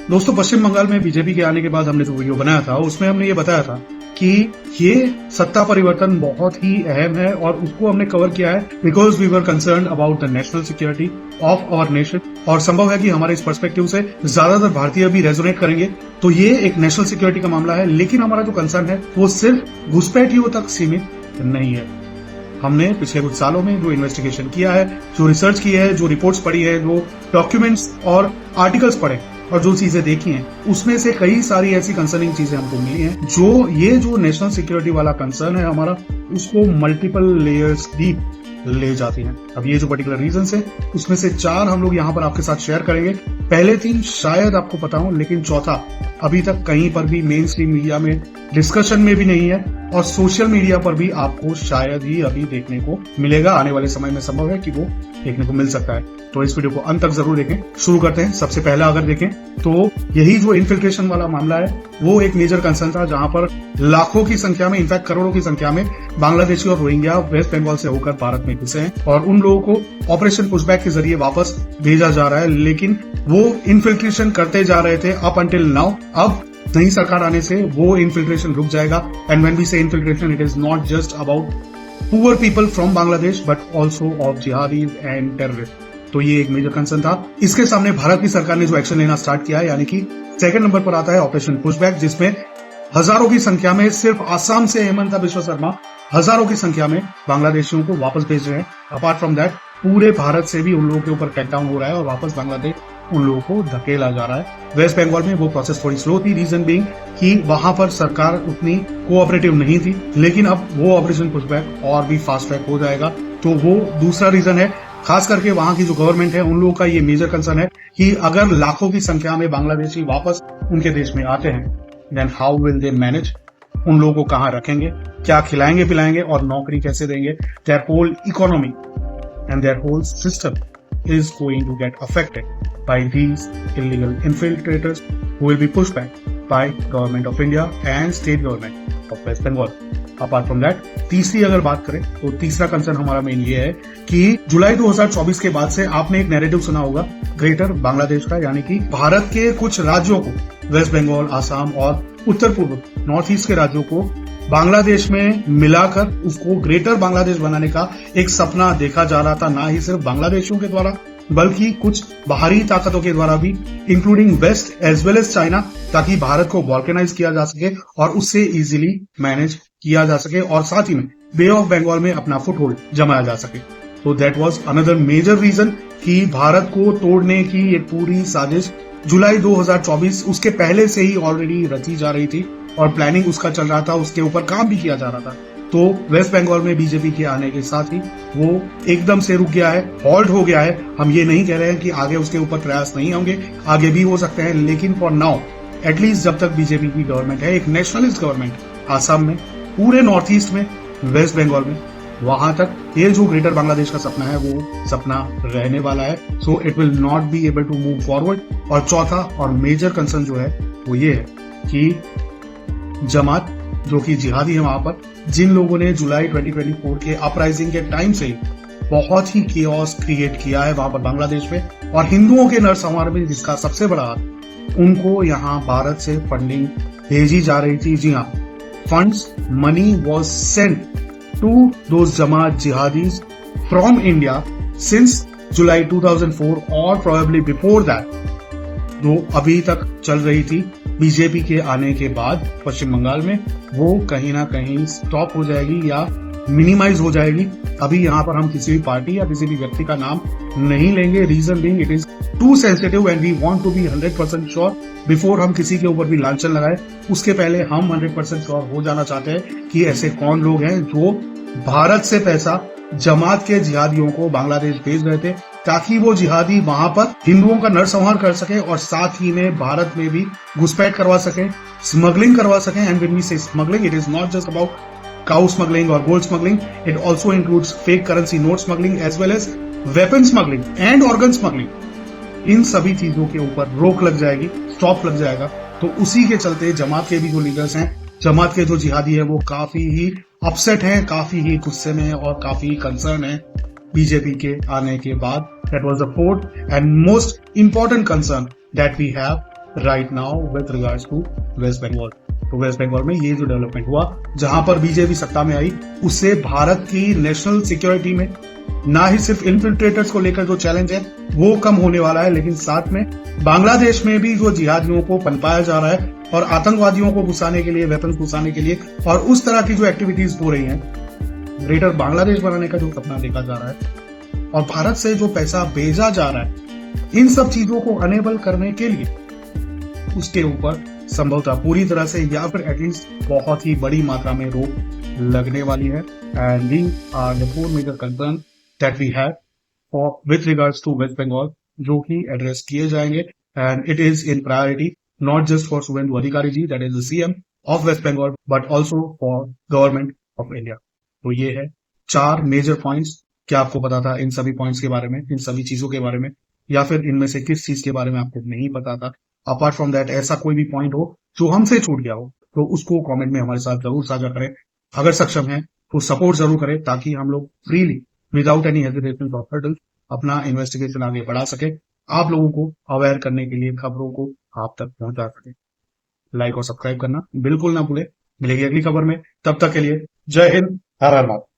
दोस्तों, पश्चिम बंगाल में बीजेपी के आने के बाद हमने जो वीडियो बनाया था उसमें हमने ये बताया था कि ये सत्ता परिवर्तन बहुत ही अहम है और उसको हमने कवर किया है because we were concern about the national security of our nation. और संभव है कि हमारे इस पर्सपेक्टिव से ज्यादातर भारतीय भी रेजोनेट करेंगे। तो ये एक नेशनल सिक्योरिटी का मामला है, लेकिन हमारा जो कंसर्न है वो सिर्फ घुसपैठियों तक सीमित नहीं है। हमने पिछले कुछ सालों में जो इन्वेस्टिगेशन किया है, जो रिसर्च की है, जो रिपोर्ट्स पढ़ी है, जो डॉक्यूमेंट्स और आर्टिकल्स पढ़े और जो चीजें देखी हैं, उसमें से कई सारी ऐसी कंसर्निंग चीजें हमको मिली हैं जो ये जो नेशनल सिक्योरिटी वाला कंसर्न है हमारा, उसको मल्टीपल लेयर्स डीप ले जाती हैं। अब ये जो पर्टिकुलर रीजन है उसमें से 4 हम लोग यहाँ पर आपके साथ शेयर करेंगे। पहले 3 शायद आपको पता हो, लेकिन चौथा अभी तक कहीं पर भी मेन स्ट्रीम मीडिया में डिस्कशन में भी नहीं है और सोशल मीडिया पर भी आपको शायद ही अभी देखने को मिलेगा। आने वाले समय में संभव है कि वो देखने को मिल सकता है। तो इस वीडियो को अंत तक जरूर देखें। शुरू करते हैं। सबसे पहला अगर देखें तो यही जो इन्फिल्ट्रेशन वाला मामला है वो एक मेजर कंसर्न था, जहां पर लाखों की संख्या में, इनफैक्ट करोड़ों की संख्या में बांग्लादेशी और रोहिंग्या वेस्ट बंगाल से होकर भारत में घुसे हैं और उन लोगों को ऑपरेशन पुशबैक के जरिए वापस भेजा जा रहा है। लेकिन वो इन्फिल्ट्रेशन करते जा रहे थे अप अंटिल नाउ। अब नई सरकार आने से वो इन्फिल्ट्रेशन रुक जाएगा। एंड व्हेन वी से infiltration, it is not just about poor people from Bangladesh but also of jihadis and terrorist. तो ये एक मेजर कंसर्न था। इसके सामने भारत की सरकार ने जो एक्शन लेना स्टार्ट किया है, यानी कि सेकंड नंबर पर आता है ऑपरेशन पुशबैक, जिसमें हजारों की संख्या में, सिर्फ आसाम से हेमंता बिश्व शर्मा हजारों की संख्या में बांग्लादेशियों को वापस भेज रहे हैं। अपार्ट फ्रॉम दैट पूरे भारत से भी उन लोगों के ऊपर क्रैकडाउन हो रहा है और वापस बांग्लादेश उन लोगों को धकेला जा रहा है। वेस्ट बंगाल में वो प्रोसेस थोड़ी स्लो थी, रीजन बीइंग कि वहां पर सरकार उतनी कोऑपरेटिव नहीं थी, लेकिन अब वो ऑपरेशन पुशबैक और भी फास्ट ट्रैक हो जाएगा। तो वो दूसरा रीजन है। खास करके वहां की जो गवर्नमेंट है उन लोगों का ये मेजर कंसर्न है कि अगर लाखों की संख्या में बांग्लादेशी वापस उनके देश में आते हैं, then how will they manage? उन लोगों को कहां रखेंगे, क्या खिलाएंगे पिलाएंगे और नौकरी कैसे देंगे? Their whole economy and their whole system is going to get affected by these illegal infiltrators who will be pushed back by government of India and state government of West Bengal. Apart from that, तीसरी अगर बात करें तो तीसरा concern हमारा main ये है कि जुलाई 2024 के बाद से आपने एक नैरेटिव सुना होगा ग्रेटर बांग्लादेश का, यानी कि भारत के कुछ राज्यों को, वेस्ट बंगाल, आसाम और उत्तर पूर्व नॉर्थ ईस्ट के राज्यों को बांग्लादेश में मिलाकर उसको ग्रेटर बांग्लादेश बनाने का एक सपना देखा जा रहा था, ना ही सिर्फ बांग्लादेशियों के द्वारा बल्कि कुछ बाहरी ताकतों के द्वारा भी, including West as well as China, ताकि भारत को वॉल्केनाइज किया जा सके और उससे इजीली मैनेज किया जा सके और साथ ही में बे ऑफ बंगाल में अपना फुटहोल्ड जमाया जा सके। तो that was another major reason कि भारत को तोड़ने की एक पूरी साजिश जुलाई 2024 उसके पहले से ही ऑलरेडी रची जा रही थी और प्लानिंग उसका चल रहा था, उसके ऊपर काम भी किया जा रहा था। तो वेस्ट बंगाल में बीजेपी के आने के साथ ही वो एकदम से रुक गया है, हॉल्ट हो गया है। हम ये नहीं कह रहे हैं कि आगे उसके ऊपर प्रयास नहीं होंगे, आगे भी हो सकते हैं, लेकिन फॉर नाउ एटलीस्ट जब तक बीजेपी की गवर्नमेंट है, एक नेशनलिस्ट गवर्नमेंट आसाम में, पूरे नॉर्थ ईस्ट में, वेस्ट बंगाल में, वहां तक ये जो ग्रेटर बांग्लादेश का सपना है वो सपना रहने वाला है। So it will not be able to move forward. और चौथा और मेजर कंसर्न जो है वो ये है कि जमात, जो कि जिहादी है वहां पर, जिन लोगों ने जुलाई 2024 के अपराइजिंग के टाइम से बहुत ही केओस क्रिएट किया है वहां पर बांग्लादेश में और हिंदुओं के नरसंहार में जिसका सबसे बड़ा हाथ, उनको यहाँ भारत से फंडिंग भेजी जा रही थी। जी हाँ, funds, money was sent to those Jamaat jihadis from India since July 2004 और प्रोबेबली बिफोर दैट, जो अभी तक चल रही थी। बीजेपी के आने के बाद पश्चिम बंगाल में वो कहीं ना कहीं स्टॉप हो जाएगी या मिनिमाइज हो जाएगी। अभी यहाँ पर हम किसी भी पार्टी या किसी भी व्यक्ति का नाम नहीं लेंगे, reason being it is too sensitive and we want to be 100% sure before हम किसी के ऊपर भी लांछन लगाए। उसके पहले हम 100% श्योर हो जाना चाहते हैं कि ऐसे कौन लोग हैं जो भारत से पैसा जमात के जिहादियों को बांग्लादेश भेज रहे थे, ताकि वो जिहादी वहां पर हिंदुओं का नरसंहार कर सके और साथ ही में भारत में भी घुसपैठ करवा सके, स्मगलिंग करवा सके। एंड व्हेन वी से smuggling, it is not just about cow smuggling or gold smuggling. It also includes fake currency note smuggling as well as weapon smuggling and organ smuggling. इन सभी चीजों के ऊपर रोक लग जाएगी, स्टॉप लग जाएगा। तो उसी के चलते जमात के भी जो लीडर्स हैं, जमात के जो जिहादी है, वो काफी ही अपसेट हैं, काफी ही गुस्से में और काफी कंसर्न है बीजेपी के आने के बाद. That was the fourth and most important concern that we have right now with regards to West Bengal. तो वेस्ट बंगाल में ये जो डेवलपमेंट हुआ, जहां पर बीजेपी सत्ता में आई, उससे भारत की नेशनल सिक्योरिटी में ना ही सिर्फ इन्फिल्ट्रेटर्स को लेकर जो चैलेंज है वो कम होने वाला है, लेकिन साथ में बांग्लादेश में भी जो जिहादियों को पनपाया जा रहा है और आतंकवादियों को घुसाने के लिए, वेपन घुसाने के लिए और उस तरह की जो एक्टिविटीज हो रही हैं, ग्रेटर बांग्लादेश बनाने का जो सपना देखा जा रहा है और भारत से जो पैसा भेजा जा रहा है, इन सब चीजों को अनेबल करने के लिए उसके ऊपर संभवतः पूरी तरह से या फिर एटलीस्ट बहुत ही बड़ी मात्रा में रोक लगने वाली है। And the are the four major concern that we have for with regards to West Bengal, जो कि एड्रेस किए जाएंगे and it is in priority not just for Suvendu Adhikari ji, that is the CM of West Bengal, but also for government of India. तो ये है 4 major points. क्या आपको पता था इन सभी पॉइंट्स के बारे में, इन सभी चीजों के बारे में, या फिर इनमें से किस चीज के बारे में आपको नहीं पता था? अपार्ट फ्रॉम दैट, ऐसा कोई भी पॉइंट हो जो हमसे छूट गया हो तो उसको कमेंट में हमारे साथ जरूर साझा करें। अगर सक्षम है तो सपोर्ट जरूर करें, ताकि हम लोग फ्रीली विदाउट एनी हेजिटेशन और हर्डल अपना इन्वेस्टिगेशन आगे बढ़ा सके, आप लोगों को अवेयर करने के लिए, खबरों को आप तक पहुंचा सके। लाइक और सब्सक्राइब करना बिल्कुल ना भूले। मिलेगी अगली खबर में, तब तक के लिए जय हिंद, हर हर महादेव।